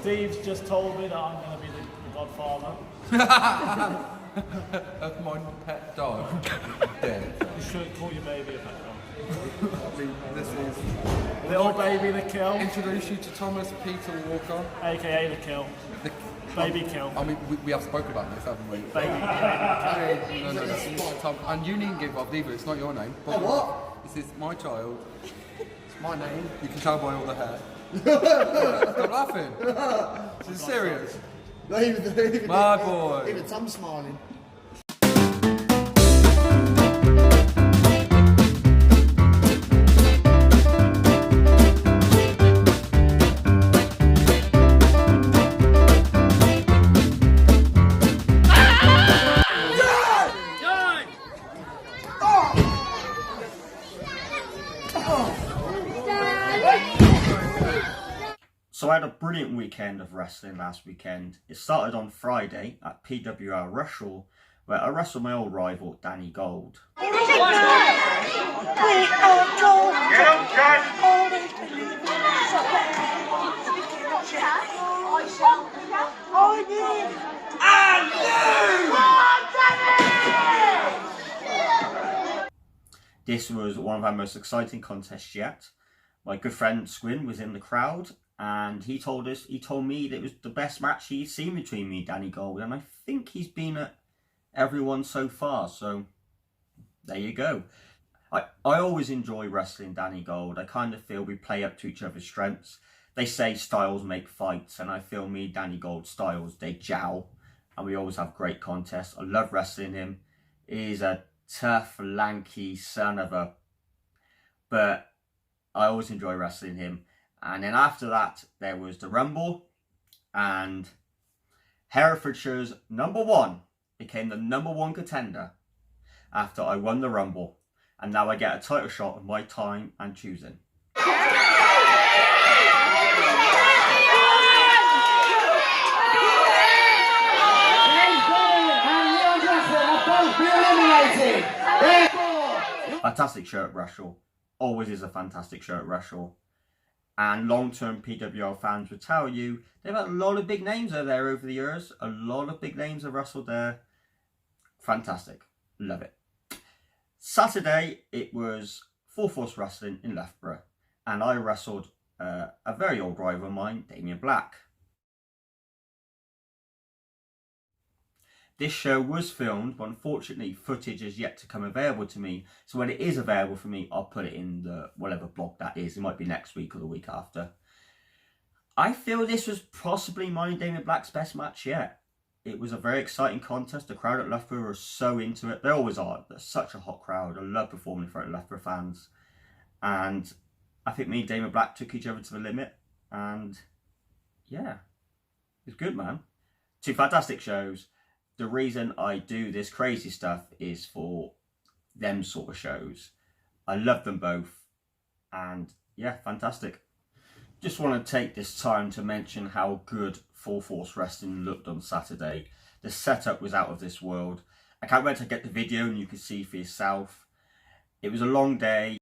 Steve's just told me that I'm going to be the godfather. Of my pet dog. Dead. You shouldn't call your baby a pet dog. This is Little baby the kill, introduce you to Thomas Peter Walker. aka the kill. Baby kill. I mean, we have spoken about this, haven't we? Baby No, Tom, and you needn't give up either. It's not your name. But what? This is my child. It's my name. You can tell by all the hair. Stop laughing. This is serious. Not even My boy. Even Tom's smiling. So I had a brilliant weekend of wrestling last weekend. It started on Friday at PWL Rushall, where I wrestled my old rival, Danny Gold. This was one of our most exciting contests yet. My good friend Squin was in the crowd, and he told me that it was the best match he's seen between me and Danny Gold, and I think he's been at everyone so far, so there you go. I always enjoy wrestling Danny Gold. I kind of feel we play up to each other's strengths. They say styles make fights, and I feel me and Danny Gold styles, they jowl, and we always have great contests. I love wrestling him. He's a tough, lanky son of a... but I always enjoy wrestling him. And then after that, there was the Rumble, and Herefordshire's #1 became the #1 contender after I won the Rumble. And now I get a title shot of my time and choosing. Fantastic show at Rushall. Always is a fantastic show at Rushall. And long-term PWL fans would tell you they've had a lot of big names there over the years. A lot of big names have wrestled there. Fantastic. Love it. Saturday, it was Full Force Wrestling in Loughborough. And I wrestled a very old rival of mine, Damien Black. This show was filmed, but unfortunately footage is yet to come available to me. So when it is available for me, I'll put it in the whatever blog that is. It might be next week or the week after. I feel this was possibly mine and Damien Black's best match yet. It was a very exciting contest. The crowd at Loughborough were so into it. They always are. They're such a hot crowd. I love performing in front of Loughborough fans. And I think me and Damien Black took each other to the limit. And yeah, it was good, man. Two fantastic shows. The reason I do this crazy stuff is for them sort of shows. I love them both. And yeah, fantastic. Just want to take this time to mention how good Full Force Wrestling looked on Saturday. The setup was out of this world. I can't wait to get the video and you can see for yourself. It was a long day,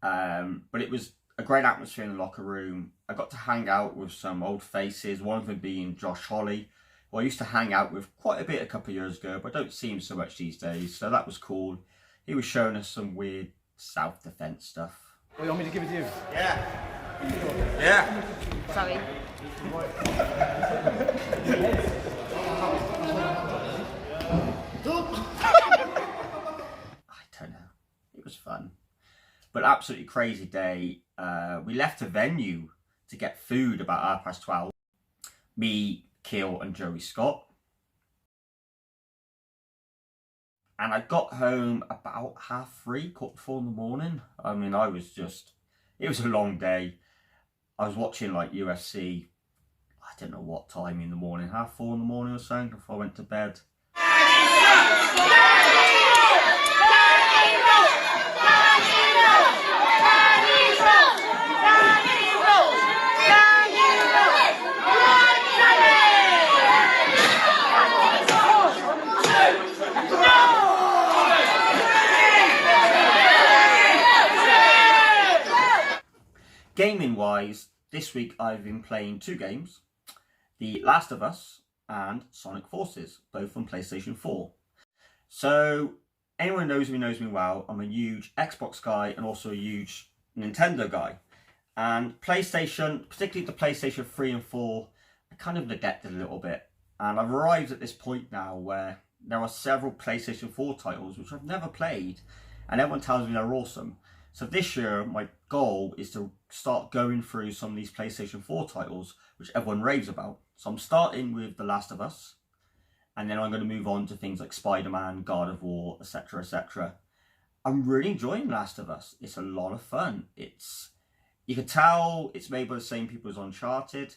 but it was a great atmosphere in the locker room. I got to hang out with some old faces, one of them being Josh Holly, who I used to hang out with quite a bit a couple of years ago, but I don't see him so much these days, so that was cool. He was showing us some weird self-defense stuff. What, you want me to give it to you? Yeah. Yeah. Sorry. I don't know. It was fun. But absolutely crazy day. We left the venue to get food about 12:30. Me, Kill and Joey Scott. And I got home about 3:30, 4:15 in the morning. I mean, it was a long day. I was watching like UFC, I don't know what time in the morning, 4:30 in the morning or something before I went to bed. Gaming wise, this week I've been playing 2 games. The Last of Us and Sonic Forces, both on PlayStation 4. So anyone who knows me well. I'm a huge Xbox guy and also a huge Nintendo guy. And PlayStation, particularly the PlayStation 3 and 4, I kind of neglected a little bit. And I've arrived at this point now where there are several PlayStation 4 titles which I've never played, and everyone tells me they're awesome. So this year, my goal is to start going through some of these PlayStation 4 titles which everyone raves about. So I'm starting with The Last of Us, and then I'm going to move on to things like Spider-Man, God of War, etc, etc. I'm really enjoying Last of Us. It's a lot of fun. You can tell it's made by the same people as Uncharted.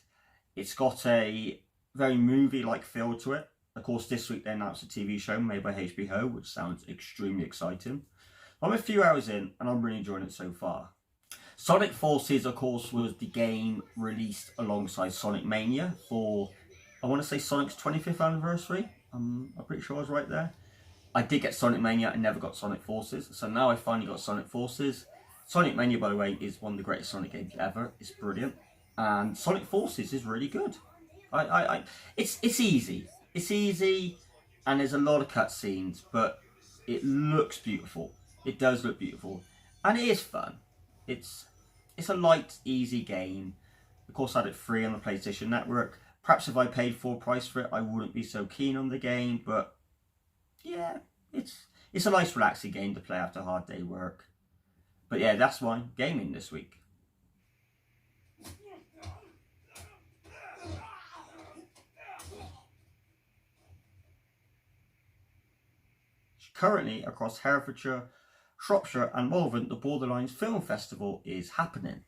It's got a very movie-like feel to it. Of course, this week they announced a TV show made by HBO, which sounds extremely exciting. I'm a few hours in, and I'm really enjoying it so far. Sonic Forces, of course, was the game released alongside Sonic Mania for, I want to say, Sonic's 25th anniversary. I'm pretty sure I was right there. I did get Sonic Mania, I never got Sonic Forces, so now I finally got Sonic Forces. Sonic Mania, by the way, is one of the greatest Sonic games ever. It's brilliant. And Sonic Forces is really good. It's easy. It's easy, and there's a lot of cutscenes, but it looks beautiful. It does look beautiful, and it is fun. It's a light, easy game. Of course, I had it free on the PlayStation Network. Perhaps if I paid full price for it, I wouldn't be so keen on the game, but yeah, it's a nice, relaxing game to play after a hard day work. But yeah, that's my gaming this week. Currently, across Herefordshire, Shropshire and Malvern, the Borderlines Film Festival is happening.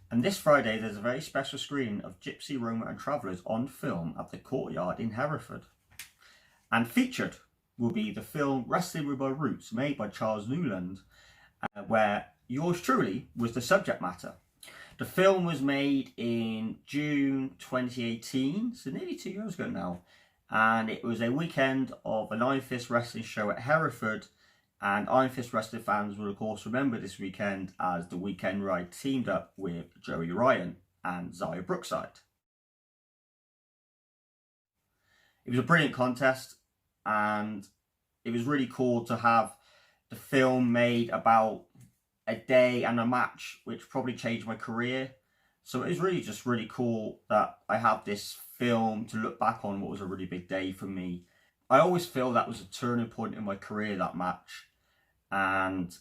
And this Friday, there's a very special screening of Gypsy, Roma and Travellers on film at the Courtyard in Hereford. And featured will be the film Wrestling with My Roots, made by Charles Newland, where yours truly was the subject matter. The film was made in June 2018, so nearly 2 years ago now. And it was a weekend of an Ironfist wrestling show at Hereford. And Ironfist wrestling fans will of course remember this weekend as the weekend where I teamed up with Joey Ryan and Zaya Brookside. It was a brilliant contest, and it was really cool to have the film made about a day and a match, which probably changed my career. So it was really just really cool that I have this film to look back on what was a really big day for me. I always feel that was a turning point in my career, that match. And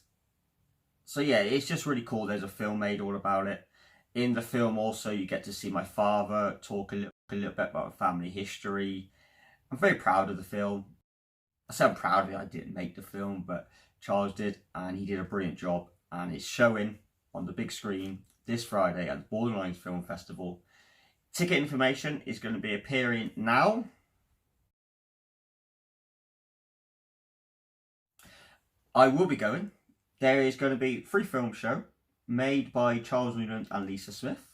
so yeah, it's just really cool. There's a film made all about it. In the film also you get to see my father talk a little bit about family history. I'm very proud of the film. I say I'm proud of it. I didn't make the film, but Charles did, and he did a brilliant job. And it's showing on the big screen this Friday at the Borderlines Film Festival. Ticket information is going to be appearing now. I will be going. There is going to be a free film show made by Charles Newland and Lisa Smith.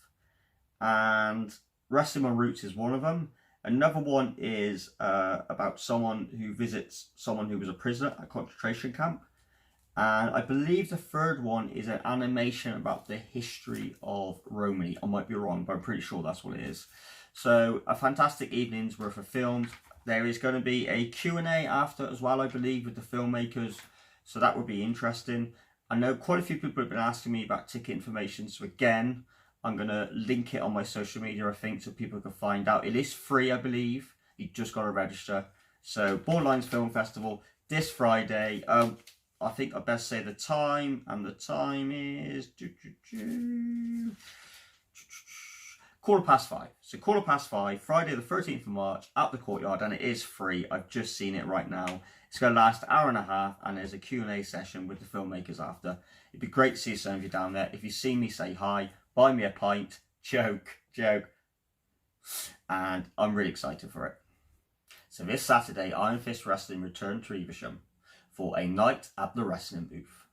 And Wrestling on Roots is one of them. Another one is about someone who visits someone who was a prisoner at a concentration camp. And I believe the third one is an animation about the history of Romany. I might be wrong, but I'm pretty sure that's what it is. So a fantastic evening's worth of films. There is going to be a Q&A after as well, I believe, with the filmmakers. So that would be interesting. I know quite a few people have been asking me about ticket information. So again, I'm going to link it on my social media, I think, so people can find out. It is free, I believe. You just got to register. So Borderlines Film Festival this Friday. I think I best say the time, and the time is 5:15. So 5:15, Friday the 13th of March at the Courtyard, and it is free. I've just seen it right now. It's going to last an hour and a half, and there's a Q&A session with the filmmakers after. It'd be great to see some of you down there. If you see me, say hi, buy me a pint, joke. And I'm really excited for it. So this Saturday, Ironfist Wrestling return to Evesham for a night at the wrestling booth.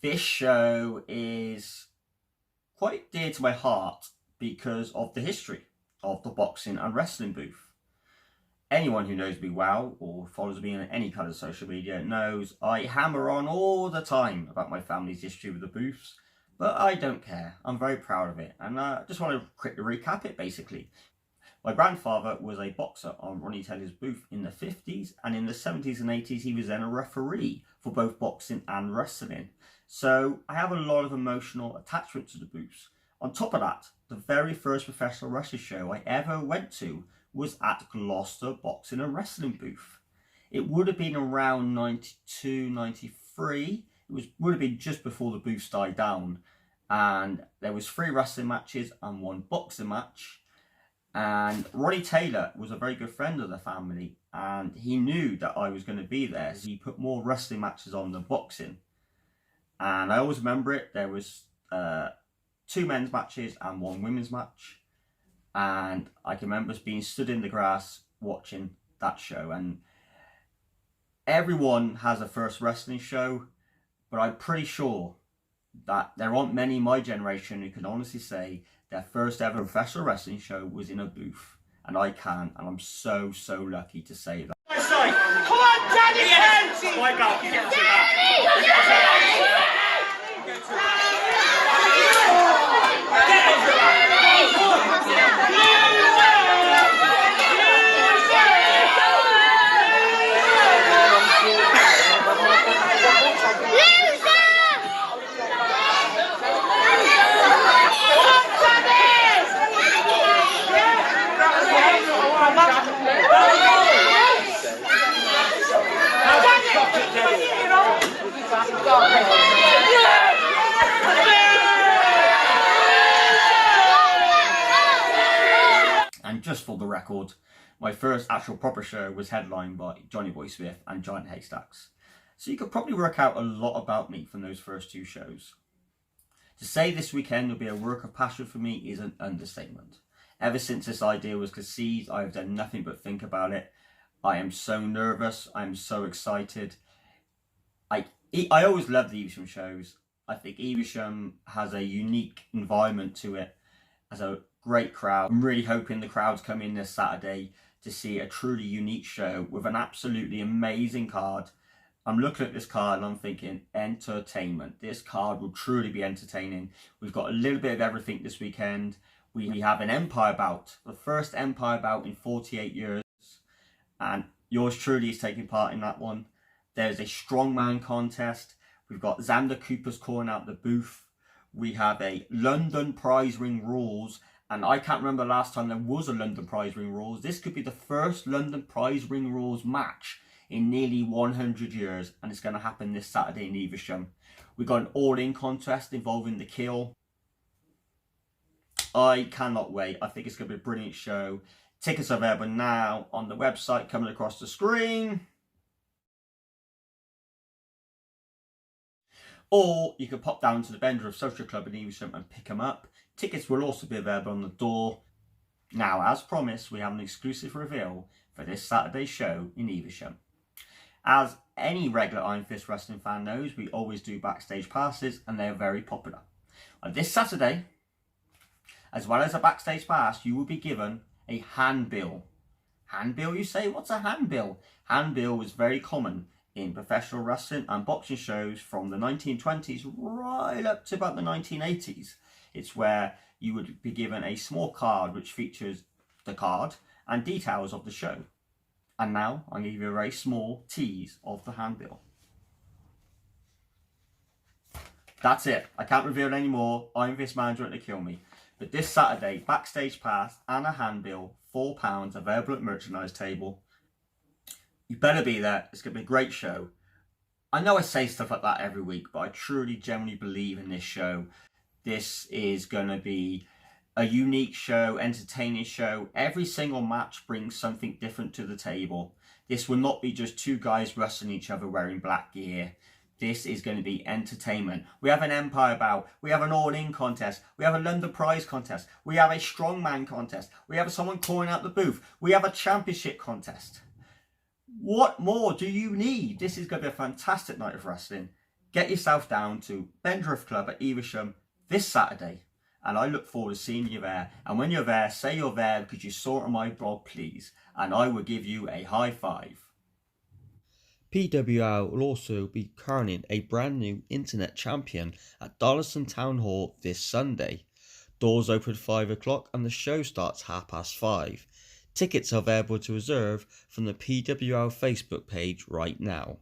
This show is quite dear to my heart because of the history of the boxing and wrestling booth. Anyone who knows me well or follows me on any kind of social media knows I hammer on all the time about my family's history with the booths. But I don't care. I'm very proud of it. And I just want to quickly recap it basically. My grandfather was a boxer on Ronnie Taylor's booth in the 50s, and in the 70s and 80s he was then a referee for both boxing and wrestling. So I have a lot of emotional attachment to the booths. On top of that, the very first professional wrestling show I ever went to was at Gloucester Boxing and Wrestling booth. It would have been around 92, 93. Would have been just before the booths died down. And there was 3 wrestling matches and 1 boxing match. And Ronnie Taylor was a very good friend of the family, and he knew that I was going to be there, so he put more wrestling matches on than boxing. And I always remember it. There was 2 men's matches and 1 women's match, and I can remember us being stood in the grass watching that show. And everyone has a first wrestling show, but I'm pretty sure that there aren't many in my generation who can honestly say their first ever professional wrestling show was in a booth. And I can, and I'm so lucky to say that. Come on, Danny! Yes. My God, you get to that. And just for the record, my first actual proper show was headlined by Johnny Boy Smith and Giant Haystacks. So you could probably work out a lot about me from those first 2 shows. To say this weekend will be a work of passion for me is an understatement. Ever since this idea was conceived, I have done nothing but think about it. I am so nervous. I am so excited. I always love the Evesham shows. I think Evesham has a unique environment to it, has a great crowd. I'm really hoping the crowds come in this Saturday to see a truly unique show with an absolutely amazing card. I'm looking at this card and I'm thinking, entertainment. This card will truly be entertaining. We've got a little bit of everything this weekend. We have an Empire bout, the first Empire bout in 48 years. And yours truly is taking part in that one. There's a strongman contest. We've got Xander Cooper's calling out the booth. We have a London prize ring rules. And I can't remember the last time there was a London prize ring rules. This could be the first London prize ring rules match in nearly 100 years. And it's going to happen this Saturday in Evesham. We've got an all-in contest involving the kill. I cannot wait. I think it's going to be a brilliant show. Tickets are available now on the website coming across the screen. Or you can pop down to the Bender of Social Club in Evesham and pick them up. Tickets will also be available on the door. Now, as promised, we have an exclusive reveal for this Saturday's show in Evesham. As any regular Ironfist wrestling fan knows, we always do backstage passes and they are very popular. On this Saturday, as well as a backstage pass, you will be given a handbill. Handbill, you say? What's a handbill? Handbill was very common in professional wrestling and boxing shows from the 1920s right up to about the 1980s. It's where you would be given a small card which features the card and details of the show. And now I'll give you a very small tease of the handbill. That's it. I can't reveal any more. Ironfist manager want to kill me. But this Saturday, backstage pass and a handbill, £4, available at merchandise table. You better be there. It's going to be a great show. I know I say stuff like that every week, but I truly, genuinely believe in this show. This is going to be a unique show, entertaining show. Every single match brings something different to the table. This will not be just 2 guys wrestling each other wearing black gear. This is going to be entertainment. We have an Empire bout. We have an all-in contest. We have a London prize contest. We have a strongman contest. We have someone calling out the booth. We have a championship contest. What more do you need? This is going to be a fantastic night of wrestling. Get yourself down to Bendriff Club at Evesham this Saturday. And I look forward to seeing you there. And when you're there, say you're there because you saw it on my blog, please. And I will give you a high five. PWL will also be crowning a brand new internet champion at Darlaston Town Hall this Sunday. Doors open at 5 o'clock and the show starts 5:30. Tickets are available to reserve from the PWL Facebook page right now.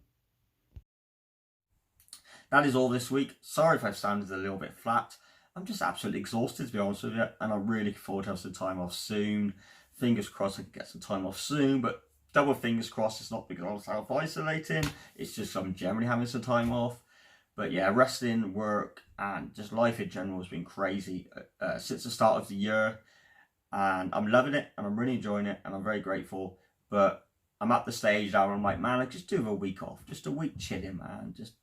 That is all this week. Sorry if I've sounded a little bit flat. I'm just absolutely exhausted, to be honest with you, and I'm really looking forward to having some time off soon. Fingers crossed I can get some time off soon, but double fingers crossed it's not because I'm self-isolating. It's just I'm generally having some time off. But yeah, wrestling, work, and just life in general has been crazy since the start of the year. And I'm loving it, and I'm really enjoying it, and I'm very grateful. But I'm at the stage now where I'm like, man, I just do a week off. Just a week chilling, man. Just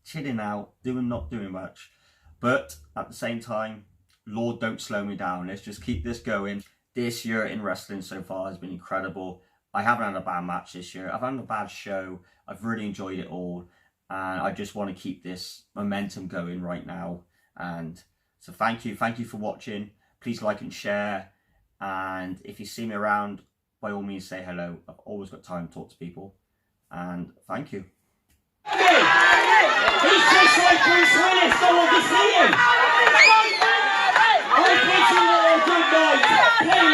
chilling out, not doing much. But at the same time, Lord, don't slow me down. Let's just keep this going. This year in wrestling so far has been incredible. I haven't had a bad match this year. I've had a bad show. I've really enjoyed it all. And I just want to keep this momentum going right now. And so thank you for watching. Please like and share. And if you see me around, by all means say hello. I've always got time to talk to people. And thank you. He's just like Bruce Willis, no one can see him! I wish you all a good night! Play